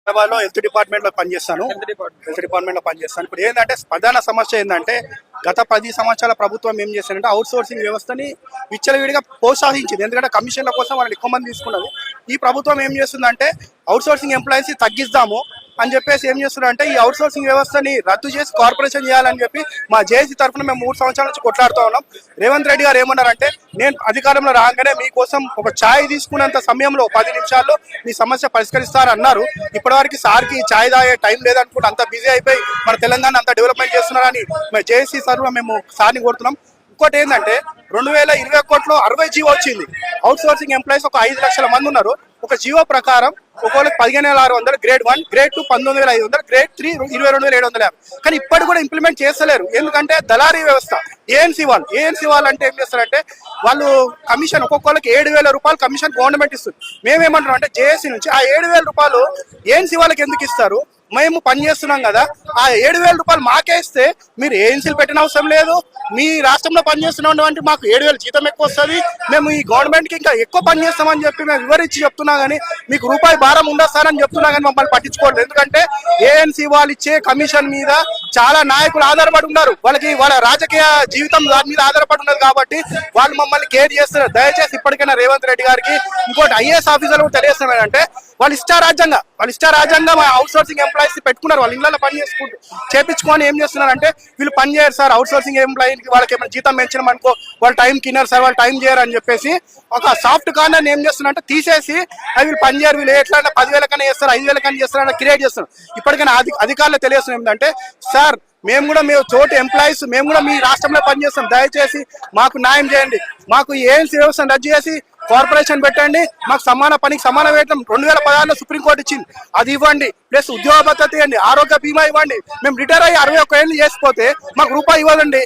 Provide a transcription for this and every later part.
హైదరాబాద్ లో health department లో పనిచేస్తాను. ఇప్పుడు ఏంటంటే ప్రధాన సమస్య ఏంటంటే గత 10 సంవత్సరాల ప్రభుత్వం ఏం చేశారంటే అవుట్ సోర్సింగ్ వ్యవస్థని విచ్చలవిడిగా ప్రోత్సహించింది. ఎందుకంటే కమిషన్ల కోసం వాళ్ళని ఎక్కువ మంది తీసుకున్నది. ఈ ప్రభుత్వం ఏం చేస్తుందంటే అవుట్ సోర్సింగ్ ఎంప్లాయీస్ తగ్గిస్తాము అని చెప్పేసి ఏం చేస్తున్నారంటే ఈ అవుట్ సోర్సింగ్ వ్యవస్థని రద్దు చేసి కార్పొరేషన్ చేయాలని చెప్పి మా జేఏసీ తరఫున మేము 3 సంవత్సరాల నుంచి కొట్లాడుతూ ఉన్నాం. రేవంత్ రెడ్డి గారు ఏమన్నారంటే నేను అధికారంలో రాగానే మీకోసం ఒక ఛాయ్ తీసుకున్నంత సమయంలో 10 నిమిషాల్లో మీ సమస్య పరిష్కరిస్తారన్నారు. ఇప్పటివరకు సార్కి ఛాయ్ తాగే టైం లేదనుకుంటే అంత బిజీ అయిపోయి మన తెలంగాణ అంత డెవలప్మెంట్ చేస్తున్నారని జేఏసీ తరఫున మేము సార్ని కోరుతున్నాం. ఇంకోటి ఏంటంటే 2021లో 60 జీవో వచ్చింది. అవుట్ సోర్సింగ్ ఎంప్లాయీస్ ఒక 5 లక్షల మంది ఉన్నారు. ఒక జీవో ప్రకారం ఒకవేళ 15,600, గ్రేడ్ 1, గ్రేడ్ 2 19,500, గ్రేడ్ 3 22,750. కానీ ఇప్పటి కూడా ఇంప్లిమెంట్ చేస్తలేరు. ఎందుకంటే దళారీ వ్యవస్థ. ఏఎన్సీ వాళ్ళు అంటే ఏం చేస్తారంటే వాళ్ళు కమిషన్ ఒక్కొక్కరికి 7,000 రూపాయలు కమిషన్ గవర్నమెంట్ ఇస్తుంది. మేమేమంటాం అంటే జేఏసీ నుంచి ఆ 7,000 రూపాయలు ఏఎన్సీ వాళ్ళకి ఎందుకు ఇస్తారు? మేము పని చేస్తున్నాం కదా, ఆ 7,000 రూపాయలు మాకే ఇస్తే మీరు ఏజెన్సీలు పెట్టిన అవసరం లేదు. మీ రాష్ట్రంలో పనిచేస్తున్నటువంటి మాకు 7,000 జీతం ఎక్కువ వస్తుంది, మేము ఈ గవర్నమెంట్కి ఇంకా ఎక్కువ పని చేస్తామని చెప్పి మేము వివరించి చెప్తున్నా కానీ మీకు రూపాయి భారం ఉండొస్తారని చెప్తున్నా కానీ మమ్మల్ని పట్టించుకోవట్లేదు. ఎందుకంటే ఏఎన్సీ వాళ్ళు ఇచ్చే కమిషన్ మీద చాలా నాయకులు ఆధారపడి ఉన్నారు. వాళ్ళ రాజకీయ జీవితం దాని మీద ఆధారపడి ఉన్నది కాబట్టి వాళ్ళు మమ్మల్ని కేర్ చేస్తున్నారు. దయచేసి ఇప్పటికైనా రేవంత్ రెడ్డి గారికి ఇంకోటి ఐఏఎస్ ఆఫీసర్లు తెలియజేస్తున్నాం ఏంటంటే వాళ్ళు ఇష్టారాజ్యంగా అవుట్ సోర్సింగ్ ఎంప్లాయీస్ పెట్టుకున్నారు. వాళ్ళ ఇళ్ళలో పని చేసుకుంటూ చేపించుకొని ఏం చేస్తున్నారంటే వీళ్ళు పని చేయరు సార్, అవుట్ సోర్సింగ్ ఎంప్లాయీకి వాళ్ళకి ఏమైనా జీతం పెంచడం అనుకో వాళ్ళు టైం కిన్నారు సార్, వాళ్ళు టైం చేయరు అని చెప్పేసి ఒక సాఫ్ట్ కార్నర్ ఏం చేస్తున్నారంటే తీసేసి వీళ్ళు పని చేయరు, వీళ్ళు ఎట్లా 10,000 కన్నా చేస్తారు, 5,000 కన్నా చేస్తారని క్రియేట్ చేస్తున్నారు. ఇప్పటికైనా అధికారులు తెలియజేస్తున్నాం ఏంటంటే సార్ మేము తోటి ఎంప్లాయీస్ మేము కూడా మీ రాష్ట్రంలో పనిచేస్తాం, దయచేసి మాకు న్యాయం చేయండి, మాకు ఏఎన్సీ వ్యవస్థను రద్దు చేసి కార్పొరేషన్ పెట్టండి, మాకు సమాన పనికి సమాన వేతనం 2016లో సుప్రీంకోర్టు ఇచ్చింది అది ఇవ్వండి, ప్లస్ ఉద్యోగ భద్రత ఇవ్వండి, ఆరోగ్య బీమా ఇవ్వండి. మేము రిటైర్ అయ్యి 61 ఏళ్ళు చేసిపోతే మాకు రూపాయి ఇవ్వదండి,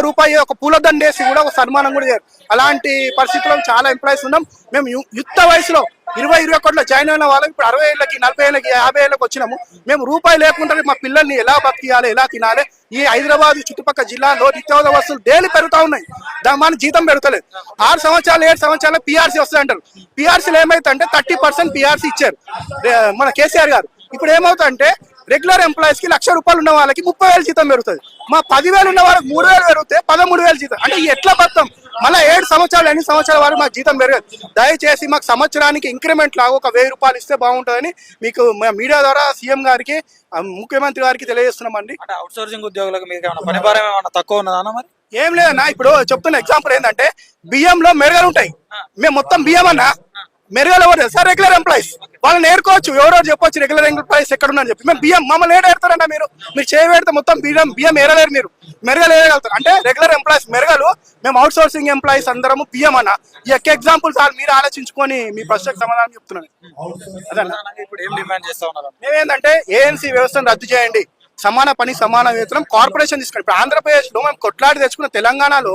రూపాయి ఒక పూలదండ వేసి కూడా ఒక సన్మానం కూడా చేయరు. అలాంటి పరిస్థితుల్లో చాలా ఎంప్లాయీస్ ఉన్నాం. మేము యుక్త వయసులో 20-21లో జాయిన్ అయిన వాళ్ళం ఇప్పుడు 60 ఏళ్ళకి 40 ఏళ్ళకి 50 ఏళ్ళకి వచ్చినాము. మేము రూపాయి లేకుండా మా పిల్లల్ని ఎలా బతికియాలి, ఎలా తినాలి? ఈ హైదరాబాద్ చుట్టుపక్కల జిల్లాలో నిత్యావసర వస్తువులు డైలీ పెరుగుతూ ఉన్నాయి, మన జీతం పెరుగుతలేదు. 6 సంవత్సరాలు 7 సంవత్సరాలు పిఆర్సీ వస్తుంది అంటారు. పిఆర్సీలు ఏమైతుందంటే 30% పిఆర్సీ ఇచ్చారు మన కేసీఆర్ గారు. ఇప్పుడు ఏమవుతుందంటే రెగ్యులర్ ఎంప్లాయీస్ కి 1,00,000 రూపాయలు ఉన్న వాళ్ళకి 30,000 జీతం పెరుగుతుంది. మా 10,000 ఉన్న వాళ్ళకి 3,000 పెరిగితే 13,000 జీతం. అంటే ఎట్లా బతాం? మళ్ళీ 7 సంవత్సరాలు 8 సంవత్సరాల వరకు మాకు జీతం పెరగదు. దయచేసి మాకు సంవత్సరానికి ఇంక్రిమెంట్ లాగా ఒక 1,000 రూపాయలు ఇస్తే బాగుంటుందని మీకు మీడియా ద్వారా సీఎం గారికి ముఖ్యమంత్రి గారికి తెలియజేస్తున్నామండి. అంటే అవుట్ సోర్సింగ్ ఉద్యోగులకు మీకు పని భారం ఏమైనా తక్కువ ఉన్నదా? మరి ఏం లేదన్నా, ఇప్పుడు చెప్తున్న ఎగ్జాంపుల్ ఏంటంటే బియ్యంలో మెరుగలు ఉంటాయి. మేము మొత్తం బియ్యం అన్నా మెరుగలు ఎవరు సార్? రెగ్యులర్ ఎంప్లాయీస్ వాళ్ళని నేర్కోవచ్చు, ఎవరో చెప్పొచ్చు రెగ్యులర్ ఎంప్లాయీస్ ఎక్కడ ఉన్నారని చెప్పి. మేము బియ్యం మమ్మల్ని ఏడేడతారన్నా మీరు చేయబెడితే మొత్తం బియ్యం ఏరలేరు, మీరు మెరుగలు ఏరగలుగుతారు. అంటే రెగ్యులర్ ఎంప్లాయీస్ మెరుగలు, మేము అవుట్ సోర్సింగ్ ఎంప్లాయీస్ అందరము బియ్యం అన్న. ఈ ఎగ్జాంపుల్ సార్ మీరు ఆలోచించుకొని మీ ప్రశ్నకు సమాధానం చెప్తున్నాను. ఇప్పుడు ఏం డిమాండ్ చేస్తా ఉన్నారు? మేమేంటంటే ఏఎన్సీ వ్యవస్థను రద్దు చేయండి, సమాన పని సమాన వేతనం, కార్పొరేషన్ తీసుకోండి. ఇప్పుడు ఆంధ్రప్రదేశ్ లో మేము కొట్లాడి తెచ్చుకున్న తెలంగాణలో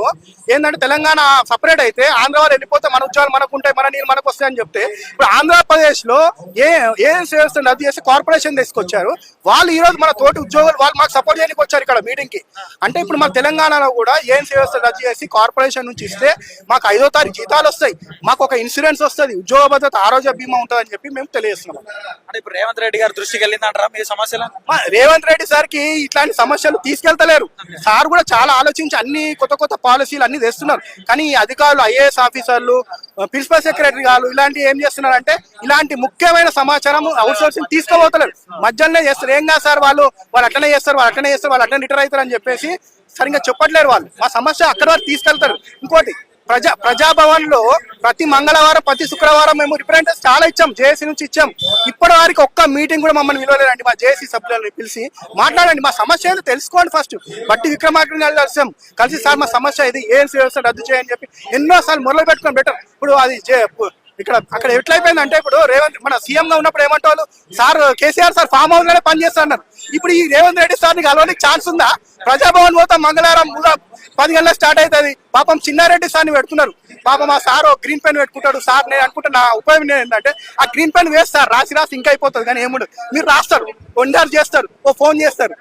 ఏంటంటే తెలంగాణ సపరేట్ అయితే ఆంధ్ర వాళ్ళు వెళ్ళిపోతే మన ఉద్యోగాలు మనకు ఉంటాయి, మన నీళ్ళు మనకు వస్తాయని చెప్తే ఇప్పుడు ఆంధ్రప్రదేశ్ లో ఏఎన్సీ వ్యవస్థను రద్దు చేసి కార్పొరేషన్ తీసుకొచ్చారు. వాళ్ళు ఈ రోజు మన తోటి ఉద్యోగులు వాళ్ళు మాకు సపోర్ట్ చేయడానికి వచ్చారు ఇక్కడ మీటింగ్ కి. అంటే ఇప్పుడు మన తెలంగాణలో కూడా ఏఎన్సీ వ్యవస్థ రద్దు చేసి కార్పొరేషన్ నుంచి ఇస్తే మాకు 5వ తారీఖు జీతాలు వస్తాయి, మాకు ఒక ఇన్సూరెన్స్ వస్తుంది, ఉద్యోగ భద్రత, ఆరోగ్య బీమా ఉంటుందని చెప్పి మేము తెలియజేస్తున్నాం. అంటే ఇప్పుడు రేవంత్ రెడ్డి గారు దృష్టికి వెళ్ళిందంటారా మీ సమస్యలు? రేవంత్ రెడ్డి సార్కి ఇట్లాంటి సమస్యలు తీసుకెళ్తలేరు. సార్ కూడా చాలా ఆలోచించి అన్ని కొత్త పాలసీలు అన్ని తెస్తున్నారు. కానీ ఈ అధికారులు ఐఏఎస్ ఆఫీసర్లు, ప్రిన్సిపల్ సెక్రటరీ గారు ఇలాంటి ఏం చేస్తున్నారంటే ఇలాంటి ముఖ్యమైన సమాచారం అవుట్ సోర్సింగ్ తీసుకోబోతలేరు, మధ్యలోనే చేస్తారు. ఏం కాదు సార్ వాళ్ళు అట్లనే చేస్తారు, వాళ్ళు అట్లనే రిటైర్ అవుతారు అని చెప్పేసి సరిగ్గా చెప్పట్లేరు. వాళ్ళు మా సమస్య అక్కడి వరకు తీసుకెళ్తారు. ఇంకోటి ప్రజాభవన్ లో ప్రతి మంగళవారం ప్రతి శుక్రవారం మేము రిప్రజెంటేటివ్స్ చాలా ఇచ్చాం, జేఏసీ నుంచి ఇచ్చాం. ఇప్పటి వరకు ఒక్క మీటింగ్ కూడా మమ్మల్ని విలువలేదండి. మా జేఏసీ సభ్యులను పిలిచి మాట్లాడండి, మా సమస్య ఏదో తెలుసుకోండి. ఫస్ట్ బట్టి విక్రమార్కని కలిసి సార్ మా సమస్య ఇది, ఏఎన్సీ వ్యవస్థ రద్దు చేయని చెప్పి ఎన్నోసార్లు మొదలు పెట్టుకొని బెటర్. ఇప్పుడు అది అక్కడ ఎట్లయిపోయిందంటే ఇప్పుడు రేవంత్ మన సీఎం గా ఉన్నప్పుడు ఏమంటారు sir KCR sir farm house లోనే పనిచేస్తున్నారు. ఇప్పుడు ఈ రేవంత్ రెడ్డి సార్ నీకు అలవానికి ఛాన్స్ ఉందా? ప్రజాభవన్ పోతాం మంగళవారం 10 గంటలకు స్టార్ట్ అవుతుంది. పాపం చిన్నారెడ్డి సార్ని పెడుతున్నారు. పాపం ఆ సార్ గ్రీన్ పెన్ పెట్టుకుంటాడు. సార్ నేను అనుకుంటా నా ఉపయోగం ఏంటంటే ఆ గ్రీన్ పెన్ వేస్తారు, రాసి ఇంకా అయిపోతుంది. కానీ ఏముండదు, మీరు రాస్తారు, వండారు చేస్తారు, ఫోన్ చేస్తారు,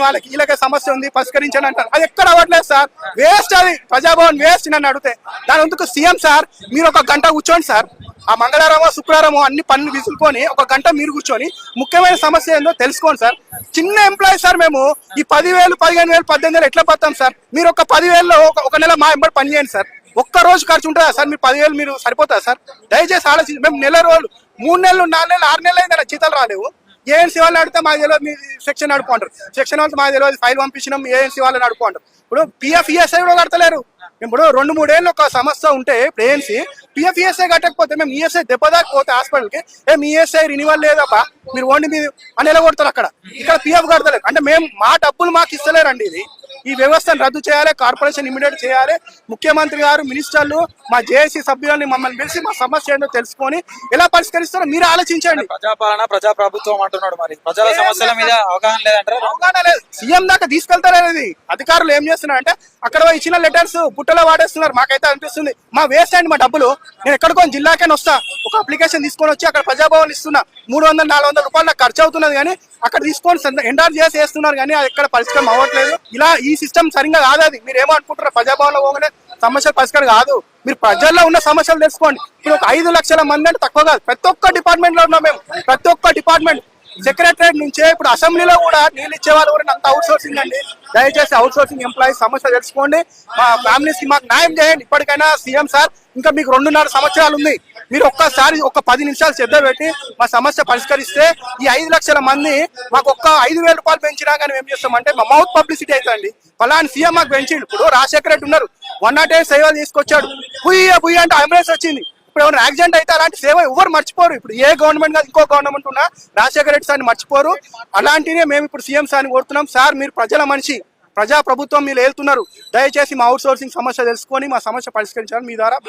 వాళ్ళకి వీళ్ళకే సమస్య ఉంది పరిష్కరించండి అంటారు. అది ఎక్కడ అవ్వట్లేదు సార్, వేస్ట్. అది ప్రజాభవన్ వేస్ట్ నన్ను అడిగితే. దాని ఎందుకు సీఎం సార్ మీరు 1 గంట కూర్చోండి సార్, ఆ మంగళవారమో శుక్రవారమో అన్ని పనులు విసులుకొని ఒక గంట మీరు కూర్చొని ముఖ్యమైన సమస్య ఏందో తెలుసుకోండి సార్. చిన్న ఎంప్లాయీ సార్ మేము. ఈ 10,000, 15,000, 18,000 ఎట్లా పడతాం సార్? మీరు ఒక 10,000లో ఒక నెల మా ఎంబడి పని చేయండి సార్. ఒక్క రోజు ఖర్చు ఉంటుందా సార్? మీరు 10,000 మీరు సరిపోతుందా సార్? దయచేసి ఆలోచించి. మేము నెల రోజులు 3 నెలలు 4 నెలలు 6 నెలలు అయిందా జీతాలు రాలేవు. ఏఎన్సీ వాళ్ళని అడిగితే మాకు తెలియదు, మీ సెక్షన్ నడుపుకుంటారు. సెక్షన్ వాళ్ళతో మాకు తెలియదు, ఫైల్ పంపించినాం ఏఎన్సీ వాళ్ళని నడుపుకుంటారు. ఇప్పుడు పిఎఫ్ ఈఎస్ఐ కూడా కడతలేరు. ఇప్పుడు 2-3 ఏళ్ళు ఒక సమస్య ఉంటే ఇప్పుడు ఏఎన్సీ పిఎఫ్ ఈఎస్ఐ కట్టకపోతే మేము ఈఎస్ఐ దెబ్బదాకపోతే హాస్పిటల్కి మీ ఈఎస్ఐ రినివల్ లేదప్పా మీరు ఓన్లీ మీరు అని ఎలా కొడతారు. అక్కడ ఇక్కడ పిఎఫ్ కడతలేరు. అంటే మేము మా డబ్బులు మాకు ఇస్తలేరండి. ఇది ఈ వ్యవస్థను రద్దు చేయాలి. కార్పొరేషన్ ఇమీడియట్ చేయాలి. ముఖ్యమంత్రి గారు, మినిస్టర్లు, మా జేఏసీ సభ్యులని మమ్మల్ని పిలిచి మా సమస్య ఏంటో తెలుసుకొని ఎలా పరిష్కరిస్తారో మీరు ఆలోచించండి. ప్రజాపాలన ప్రజా ప్రభుత్వం అంటున్నాడు, మరి ప్రజల సమస్యల మీద అవగాహన లేదంటారా? అవగాహన లేదు. సీఎం దాకా తీసుకెళ్తారనేది అధికారులు ఏం చేస్తున్నారంటే అక్కడ ఇచ్చిన లెటర్స్ పుట్టలో వాడేస్తున్నారు. మాకైతే అనిపిస్తుంది మా వేస్ట్ అండి మా డబ్బులు. నేను ఎక్కడికో జిల్లాకైనా వస్తా, ఒక అప్లికేషన్ తీసుకొని వచ్చి అక్కడ ప్రజాభవన్ ఇస్తున్నా. 300-400 రూపాయలు నాకు ఖర్చు అవుతున్నది, కానీ అక్కడ తీసుకొని ఎండార్ చేసి వేస్తున్నారు, కానీ అది ఎక్కడ పరిష్కారం అవ్వట్లేదు. ఇలా ఈ సిస్టమ్ సరిగ్గా కాదు. అది మీరు ఏమో అనుకుంటారు ప్రజాభవన్లో పోగానే సమస్యలు పరిష్కారం కాదు. మీరు ప్రజల్లో ఉన్న సమస్యలు తెలుసుకోండి. ఇప్పుడు ఒక 5 లక్షల మంది అంటే తక్కువ కాదు. ప్రతి ఒక్క డిపార్ట్మెంట్ లో ఉన్నాం మేము. ప్రతి ఒక్క డిపార్ట్మెంట్ సెక్రటరేట్ నుంచే ఇప్పుడు అసెంబ్లీలో కూడా నీళ్ళు ఇచ్చే వాళ్ళు కూడా అంత అవుట్ సోర్సింగ్ అండి. దయచేసి అవుట్ సోర్సింగ్ ఎంప్లాయీస్ సమస్య తెలుసుకోండి. మా ఫ్యామిలీస్ కి మాకు న్యాయం చేయండి. ఇప్పటికైనా సీఎం సార్, ఇంకా మీకు 2.5 సంవత్సరాలు ఉంది. మీరు ఒక్కసారి ఒక 10 నిమిషాలు శ్రద్ధ పెట్టి మా సమస్య పరిష్కరిస్తే ఈ 5 లక్షల మంది మాకు ఒక్క 5,000 రూపాయలు పెంచినా కానీ ఏం చేస్తామంటే మా మౌత్ పబ్లిసిటీ అవుతుంది. ఫలాని సీఎం మాకు పెంచిండు. ఇప్పుడు రాజశేఖర రెడ్డి ఉన్నారు, 108 సేవలు తీసుకొచ్చాడు. బుయ్య అంటే అంబులెన్స్ వచ్చింది. ఇప్పుడు ఏమైనా యాక్సిడెంట్ అయితే అలాంటి సేవ ఎవరు మర్చిపోరు. ఇప్పుడు ఏ గవర్నమెంట్ కాదు ఇంకో గవర్నమెంట్ ఉన్నా రాజశేఖర రెడ్డి సార్ని మర్చిపోరు. అలాంటినే మేము ఇప్పుడు సీఎం సార్ని కోరుతున్నాం. సార్ మీరు ప్రజల మనిషి, ప్రజా ప్రభుత్వం మీరు వెళ్తున్నారు. దయచేసి మా అవుట్ సోర్సింగ్ సమస్య తెలుసుకొని మా సమస్య పరిష్కరించాలని మీ ద్వారా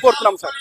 కోరుతున్నాం సార్.